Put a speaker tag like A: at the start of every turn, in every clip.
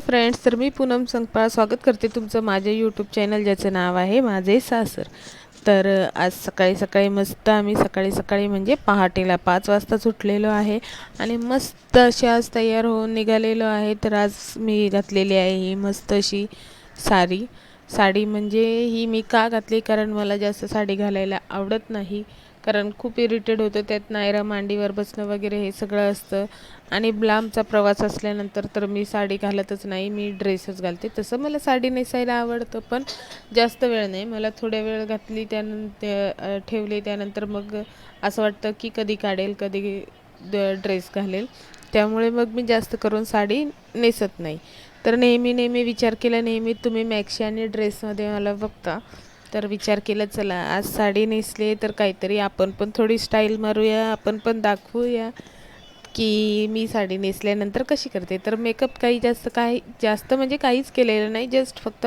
A: Friends, तर मी पूनम संकपाळ स्वागत करते तुमचं माझ्या यूट्यूब चॅनल ज्याचं नाव आहे माझे सासर. तर आज सकाळी सकाळी मस्त आम्ही सकाळी सकाळी म्हणजे पहाटेला 5 वाजता उठलेलो आहे आणि मस्त अशी आज तयार होऊन निघालेलो आहे. तर आज मी घातलेली आहे ही मस्त अशी साडी म्हणजे ही मी का घातली, कारण मला जास्त साडी घालायला आवडत नाही, कारण खूप इरिटेट होतं. त्यात नायरा मांडीवर बसणं वगैरे हे सगळं असतं आणि लांबचा प्रवास असल्यानंतर तर मी साडी घालतच नाही, मी ड्रेसच घालते. तसं मला साडी नेसायला आवडतं, पण जास्त वेळ नाही. मला थोड्या वेळ घातली त्यानंतर ठेवली, त्यानंतर मग असं वाटतं की कधी काढेल कधी ड्रेस घालेल, त्यामुळे मग मी जास्त करून साडी नेसत नाही. तर नेहमी विचार केला, नेहमी तुम्ही मॅक्सी आणि ड्रेसमध्ये मला बघता, तर विचार केला चला आज साडी नेसले तर काहीतरी आपण पण थोडी स्टाईल मारूया, आपण पण दाखवूया की मी साडी नेसल्यानंतर कशी करते. तर मेकअप काही जास्त म्हणजे काहीच केलेलं नाही, जस्ट फक्त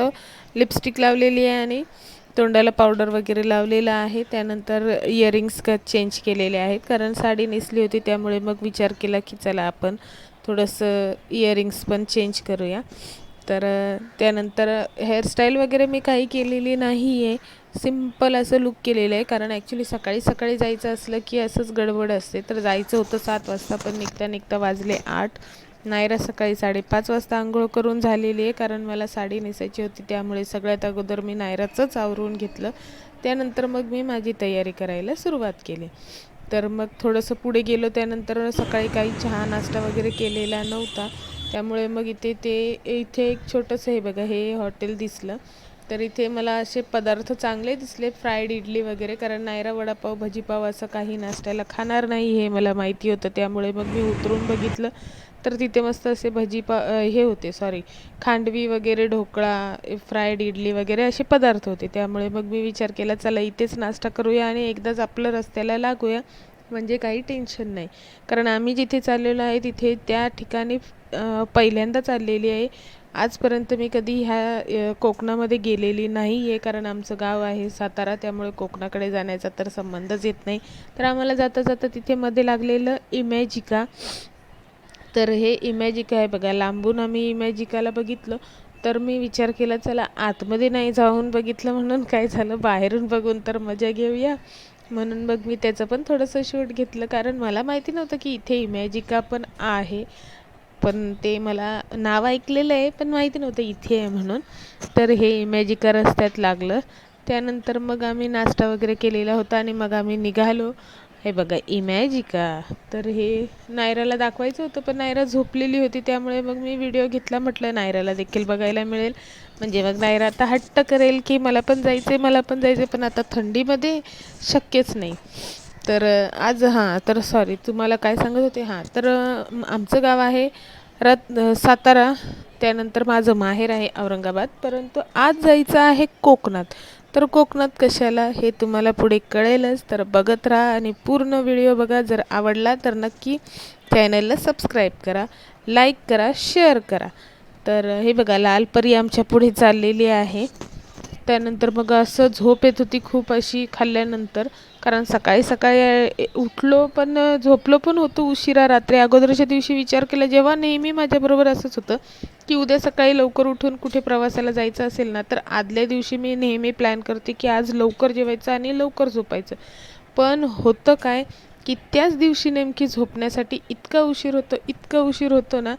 A: लिपस्टिक लावलेली आहे आणि तोंडाला पावडर वगैरे लावलेला आहे. त्यानंतर इयरिंग्स चेंज केलेले आहेत, कारण साडी नेसली होती, त्यामुळे मग विचार केला की चला आपण थोडंसं इयरिंग्स पण चेंज करूया. तर त्यानंतर हेअरस्टाईल वगैरे मी काही केलेली नाही आहे, सिम्पल असं लुक केलेलं आहे, कारण ॲक्च्युली सकाळी सकाळी जायचं असलं की असंच गडबड असते. तर जायचं होतं 7 वाजता, पण निघता निघता वाजले 8. नायरा सकाळी 5:30 वाजता आंघोळ करून झालेली आहे, कारण मला साडी नेसायची होती, त्यामुळे सगळ्यात अगोदर मी नायराचंच आवरून घेतलं. त्यानंतर मग मी माझी तयारी करायला सुरुवात केली. तर मग थोडंसं पुढे गेलो, त्यानंतर सकाळी काही चहा नाश्ता वगैरे केलेला नव्हता, त्यामुळे मग इथे एक छोटंसं हे बघा हे हॉटेल दिसलं. तर इथे मला असे पदार्थ चांगले दिसले, फ्राईड इडली वगैरे, कारण नायरा वडापाव भजीपाव असं काही नाश्त्याला खाणार नाही हे मला माहिती होतं, त्यामुळे मग मी उतरून बघितलं तर तिथे मस्त असे हे होते, खांडवी वगैरे, ढोकळा, फ्राईड इडली वगैरे असे पदार्थ होते. त्यामुळे मग मी विचार केला चला इथेच नाश्ता करूया आणि एकदाच आपलं रस्त्याला लागूया, म्हणजे काही टेन्शन नाही. कारण आम्ही जिथे चाललेलो आहे तिथे त्या ठिकाणी पहिल्यांदा चाललेली आहे. आजपर्यंत मी कधी ह्या कोकणामध्ये गेलेली नाही आहे, कारण आमचं गाव आहे सातारा, त्यामुळे कोकणाकडे जाण्याचा तर संबंधच येत नाही. तर आम्हाला जाता जाता तिथे मध्ये लागलेलं इमॅजिका. तर हे इमॅजिका आहे बघा, लांबून आम्ही इमॅजिकाला बघितलं. तर मी विचार केला चला आतमध्ये नाही जाऊन बघितलं म्हणून काय झालं, बाहेरून बघून तर मजा घेऊया, म्हणून मग मी त्याचं पण थोडंसं शूट घेतलं. कारण मला माहिती नव्हतं की इथे इमॅजिका पण आहे, पण ते मला नाव ऐकलेलं आहे, पण माहिती नव्हतं इथे आहे म्हणून. तर हे इमॅजिका रस्त्यात लागलं. त्यानंतर मग आम्ही नाश्ता वगैरे केलेला होता आणि मग आम्ही निघालो. हे बघा इमॅजिका. तर हे नायराला दाखवायचं होतं, पण नायरा झोपलेली होती, त्यामुळे मग मी व्हिडिओ घेतला, म्हटलं नायराला देखील बघायला मिळेल. म्हणजे मग नायरा आता हट्ट करेल की मला पण जायचं, पण आता थंडीमध्ये शक्यच नाही. तर आज तर सॉरी तुम्हाला काय सांगत होते, तर आमचं गाव आहे सातारा, त्यानंतर माझं माहेर आहे औरंगाबाद, परंतु आज जायचं आहे कोकणात. तर कोकणात कशाला हे तुम्हाला पुढे कळेलच, तर बघत राहा आणि पूर्ण व्हिडिओ बघा. जर आवडला तर नक्की चॅनलला सबस्क्राईब करा, लाईक करा, शेअर करा. तर हे बघा लालपरी आमच्या पुढे चाललेली आहे. त्यानंतर मग असं झोप येत होती खूप अशी खाल्ल्यानंतर, कारण सकाळी सकाळी उठलो पण झोपलो पण होतो उशिरा रात्री. अगोदरच्या दिवशी विचार केला, जेव्हा नेहमी माझ्याबरोबर असंच होतं की उद्या सकाळी लवकर उठून कुठे प्रवासाला जायचं असेल ना, तर आदल्या दिवशी मी नेहमी प्लॅन करते की आज लवकर जेवायचं आणि लवकर झोपायचं. पण होतं काय की त्याच दिवशी नेमकी झोपण्यासाठी इतका उशीर होतो ना,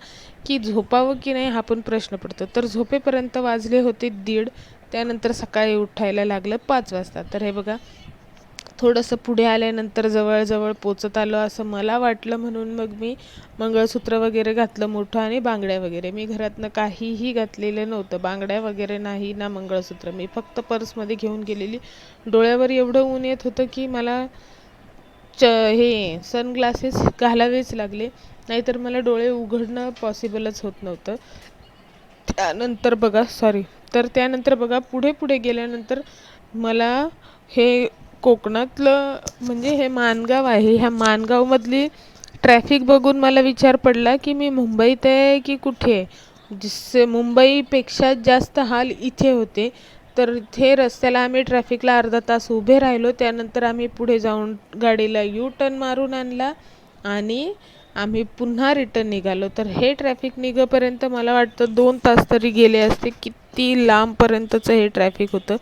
A: की झोपावं की नाही हा पण प्रश्न पडतो. तर झोपेपर्यंत वाजले होते 1:30. त्यानंतर सकाळी उठायला लागलं 5 वाजता. तर हे बघा थोडंसं पुढे आल्यानंतर जवळ पोचत आलो असं मला वाटलं, म्हणून मग मी मंगळसूत्र वगैरे घातलं मोठं आणि बांगड्या वगैरे. मी घरातनं काहीही घातलेलं नव्हतं, बांगड्या वगैरे नाही ना मंगळसूत्र, मी फक्त पर्समध्ये घेऊन गेलेली. डोळ्यावर एवढं ऊन येत होतं की मला हे सनग्लासेस घालावेच लागले, नाहीतर मला डोळे उघडणं पॉसिबलच होत नव्हतं. त्यानंतर बघा पुढे गेल्यानंतर मला हे कोकणातलं म्हणजे हे माणगाव आहे, ह्या माणगावमधली ट्रॅफिक बघून मला विचार पडला की मी मुंबईत आहे की कुठे आहे. जिससे मुंबईपेक्षा जास्त हाल इथे होते. तर इथे रस्त्याला आम्ही ट्रॅफिकला अर्धा तास उभे राहिलो. त्यानंतर आम्ही पुढे जाऊन गाडीला यू टर्न मारून आणला आणि आम्ही पुन्हा रिटर्न निघालो. तर हे ट्रॅफिक निघेपर्यंत मला वाटतं 2 तास तरी गेले असते. किती लांबपर्यंतचं हे ट्रॅफिक होतं.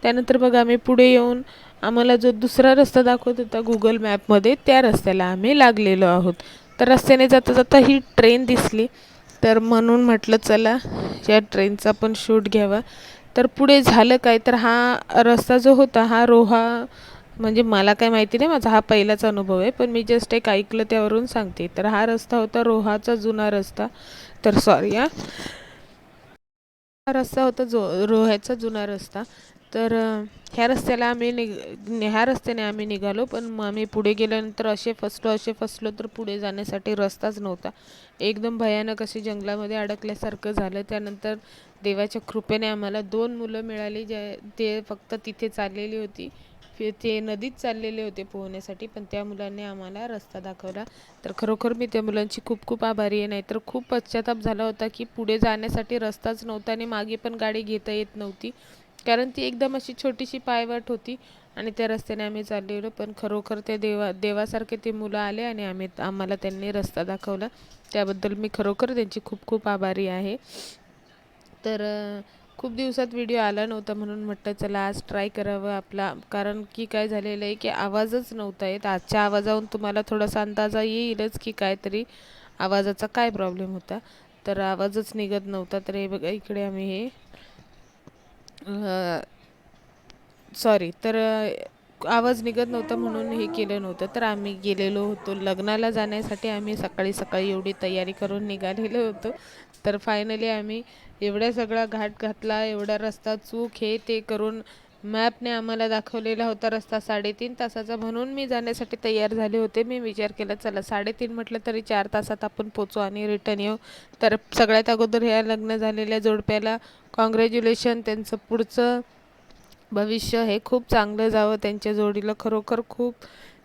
A: त्यानंतर मग आम्ही पुढे येऊन आम्हाला जो दुसरा रस्ता दाखवत होता गुगल मॅपमध्ये, त्या रस्त्याला आम्ही लागलेलो आहोत. तर रस्त्याने जाता जाता ही ट्रेन दिसली. तर म्हणून म्हटलं चला या ट्रेनचा पण शूट घ्यावा. तर पुढे झालं काय, तर हा रस्ता जो होता हा रोहा, म्हणजे मला काय माहिती नाही, माझा हा पहिलाच अनुभव आहे, पण मी जस्ट एक ऐकलं त्यावरून सांगते. तर हा रस्ता होता रोहाचा जुना रस्ता. तर सॉरी हा रस्ता होता जो रोह्याचा जुना रस्ता. तर ह्या रस्त्याला आम्ही ह्या रस्त्याने आम्ही निघालो. पण मग आम्ही पुढे गेल्यानंतर असे फसलो तर पुढे जाण्यासाठी रस्ताच नव्हता. एकदम भयानक असे जंगलामध्ये अडकल्यासारखं झालं. त्यानंतर देवाच्या कृपेने आम्हाला 2 मुलं मिळाली, ते फक्त तिथे चाललेली होती. ते नदीत चाललेले होते पोहण्यासाठी, पण त्या मुलांनी आम्हाला रस्ता दाखवला. तर खरोखर मी त्या मुलांची खूप खूप आभारी आहे. नाहीतर खूप पश्चाताप झाला होता की पुढे जाण्यासाठी रस्ताच नव्हता आणि मागे पण गाडी घेता येत नव्हती, कारण ती एकदम अशी छोटीशी पायवाट होती आणि त्या रस्त्याने आम्ही चाललेलो. पण खरोखर ते देवासारखे ते मुलं आले आणि आम्हाला त्यांनी रस्ता दाखवला. त्याबद्दल मी खरोखर त्यांची खूप खूप आभारी आहे. तर खूप दिवसात व्हिडिओ आला नव्हता, म्हणून म्हटलं चला आज ट्राय करावं आपला, कारण की काय झालेलं आहे की आवाजच नव्हता येत. आजच्या आवाजावरून तुम्हाला थोडासा अंदाजा येईलच की काहीतरी आवाजाचा काय प्रॉब्लेम होता. तर आवाजच निघत नव्हता. तर हे बघा इकडे आम्ही हे सॉरी, तर आवाज निघत नव्हता म्हणून हे केलं नव्हतं. तर आम्ही गेलेलो होतो लग्नाला जाण्यासाठी. आम्ही सकाळी सकाळी एवढी तयारी करून निघालेलो होतो. तर फायनली आम्ही एवढा सगळा घाट घातला, एवढा रस्ता चूक हे ते करून मॅपने आम्हाला दाखवलेला होता रस्ता 3.5 तासाचा, म्हणून मी जाण्यासाठी तयार झाले होते. मी विचार केला चला 3.5 म्हटलं तरी 4 तासात आपण पोचू आणि रिटर्न येऊ. तर सगळ्यात अगोदर ह्या लग्न झालेल्या जोडप्याला कॉंग्रॅच्युलेशन, त्यांचं पुढचं भविष्य हे खूप चांगलं जावं. त्यांच्या जोडीला खरोखर खूप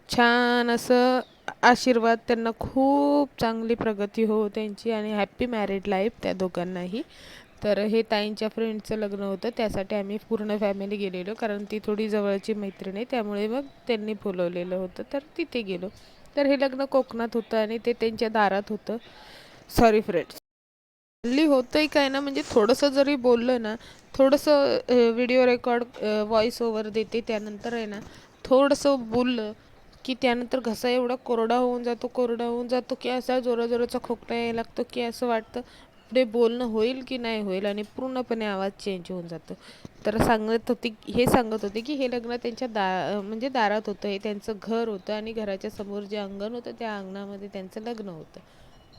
A: छान असं आशीर्वाद, त्यांना खूप चांगली प्रगती हो त्यांची आणि हॅप्पी मॅरिड लाईफ त्या दोघांनाही. तर हे ताईंच्या फ्रेंडचं लग्न होतं, त्यासाठी आम्ही पूर्ण फॅमिली गेलेलो, कारण ती थोडी जवळची मैत्रीण आहे, त्यामुळे मग त्यांनी बोलवलेलं होतं तर तिथे गेलो. तर हे लग्न कोकणात होतं आणि ते त्यांच्या दारात होतं. सॉरी फ्रेंड्स, हल्ली होतंय काय ना, म्हणजे थोडंसं जरी बोललं ना, थोडंसं व्हिडिओ रेकॉर्ड व्हॉइस ओव्हर देते, त्यानंतर आहे ना थोडंसं बोललं की त्यानंतर घसा एवढा कोरडा होऊन जातो की असा जोराजोराचा खोकला यायला लागतो की असं वाटतं पुढे बोलणं होईल की नाही होईल, आणि पूर्णपणे आवाज चेंज होऊन जातो. तर सांगत होते की हे लग्न त्यांच्या म्हणजे दारात होतं, हे त्यांचं घर होतं आणि घराच्या समोर जे अंगण होतं त्या अंगणामध्ये त्यांचं लग्न होतं.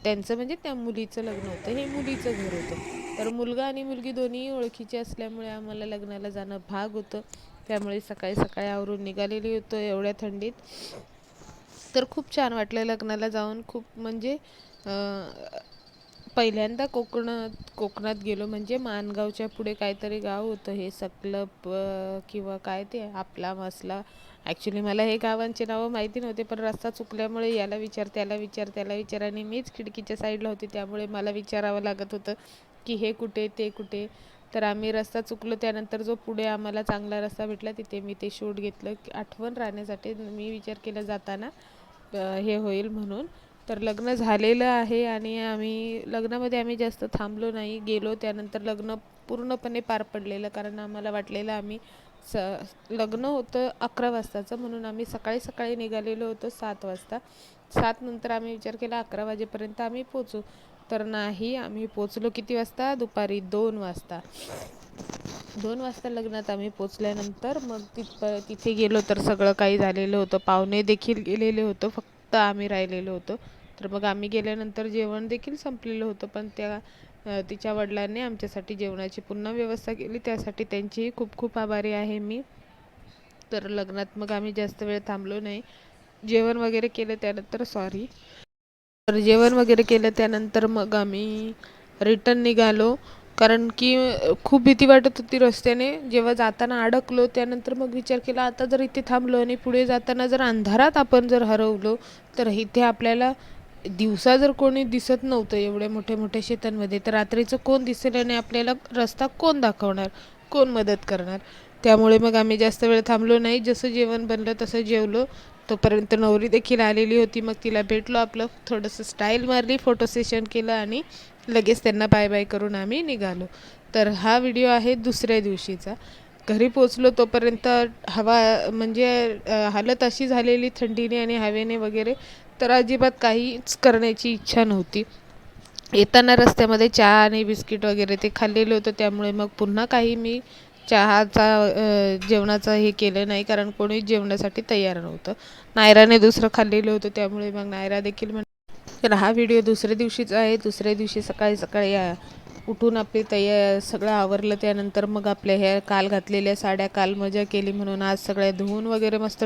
A: त्यांचं म्हणजे त्या मुलीचं लग्न होतं, हे मुलीचं घर होतं. तर मुलगा आणि मुलगी दोन्ही ओळखीचे असल्यामुळे आम्हाला लग्नाला जाणं भाग होतं. त्यामुळे सकाळी सकाळी आवरून निघालेली होतो एवढ्या थंडीत. तर खूप छान वाटलं लग्नाला जाऊन. खूप म्हणजे पहिल्यांदा कोकणात गेलो, म्हणजे माणगावच्या पुढे काहीतरी गाव होतं, हे सकलप किंवा काय ते आपला मसला. ॲक्च्युली मला हे गावांचे नावं माहिती नव्हते, पण रस्ता चुकल्यामुळे याला विचार त्याला विचार आणि मीच खिडकीच्या साईडला होती, त्यामुळे मला विचारावं लागत होतं की हे कुठे ते कुठे. तर आम्ही रस्ता चुकलो, त्यानंतर जो पुढे आम्हाला चांगला रस्ता भेटला तिथे मी ते शूट घेतलं. आठवण राहण्यासाठी मी विचार केला जाताना हे होईल म्हणून. तर लग्न झालेलं आहे आणि लग्नामध्ये आम्ही जास्त थांबलो नाही, गेलो. त्यानंतर लग्न पूर्णपणे पार पडलेलं, कारण आम्हाला वाटलेलं आम्ही स लग्न होतं 11 वाजताचं, म्हणून आम्ही सकाळी सकाळी निघालेलो होतो 7 वाजता. 7 नंतर आम्ही विचार केला 11 वाजेपर्यंत आम्ही पोचू. तर नाही, आम्ही पोचलो किती वाजता, दुपारी 2 वाजता. 2 वाजता लग्नात आम्ही पोचल्यानंतर मग तिथे गेलो तर सगळं काही झालेलं होतं. पाहुणे देखील गेलेले होतं, फक्त आम्ही राहिलेलो होतो. तर मग आम्ही गेल्यानंतर जेवण देखील संपलेलं होतं, पण तिच्या वडिलांनी आमच्यासाठी जेवणाची पुन्हा व्यवस्था केली, त्यासाठी त्यांचीही खूप खूप आभारी आहे मी. तर लग्नात मग आम्ही जास्त वेळ थांबलो नाही. जेवण वगैरे केलं त्यानंतर सॉरी तर जेवण वगैरे केलं त्यानंतर मग आम्ही रिटर्न निघालो, कारण की खूप भीती वाटत होती रस्त्याने. जेव्हा जाताना अडकलो त्यानंतर मग विचार केला आता जर इथे थांबलो आणि पुढे जाताना जर अंधारात आपण जर हरवलो, तर इथे आपल्याला दिवसा जर कोणी दिसत नव्हतं एवढ्या मोठ्या मोठ्या शेतांमध्ये, तर रात्रीचं कोण दिसेल आणि आपल्याला रस्ता कोण दाखवणार, कोण मदत करणार. त्यामुळे मग आम्ही जास्त वेळ थांबलो नाही. जसं जेवण बनलं तसं जेवलो. तोपर्यंत नवरी देखील आलेली होती. मग तिला भेटलो, आपलं थोडंसं स्टाईल मारली, फोटो सेशन केलं आणि लगेच त्यांना बाय बाय करून आम्ही निघालो. तर हा व्हिडिओ आहे दुसऱ्या दिवशीचा. घरी पोचलो तोपर्यंत हवा म्हणजे हालत अशी झालेली थंडीने आणि हवेने वगैरे, तर अजिबात काहीच करण्याची इच्छा नव्हती. येताना रस्त्यामध्ये चहा आणि बिस्किट वगैरे ते खाल्लेलं होतं, त्यामुळे मग पुन्हा काही मी चहाचा जेवणाचं हे केलं नाही, कारण कोणीच जेवणासाठी तयार नव्हतं. नायराने दुसरं खाल्लेलं होतं, त्यामुळे मग नायरा देखील तर हा व्हिडिओ दुसऱ्या दिवशीचा आहे. दुसऱ्या दिवशी सकाळी सकाळी उठून आपली सगळं आवरलं. त्यानंतर मग आपल्या ह्या काल घातलेल्या साड्या, काल मजा केली म्हणून आज सगळ्या धुवून वगैरे मस्त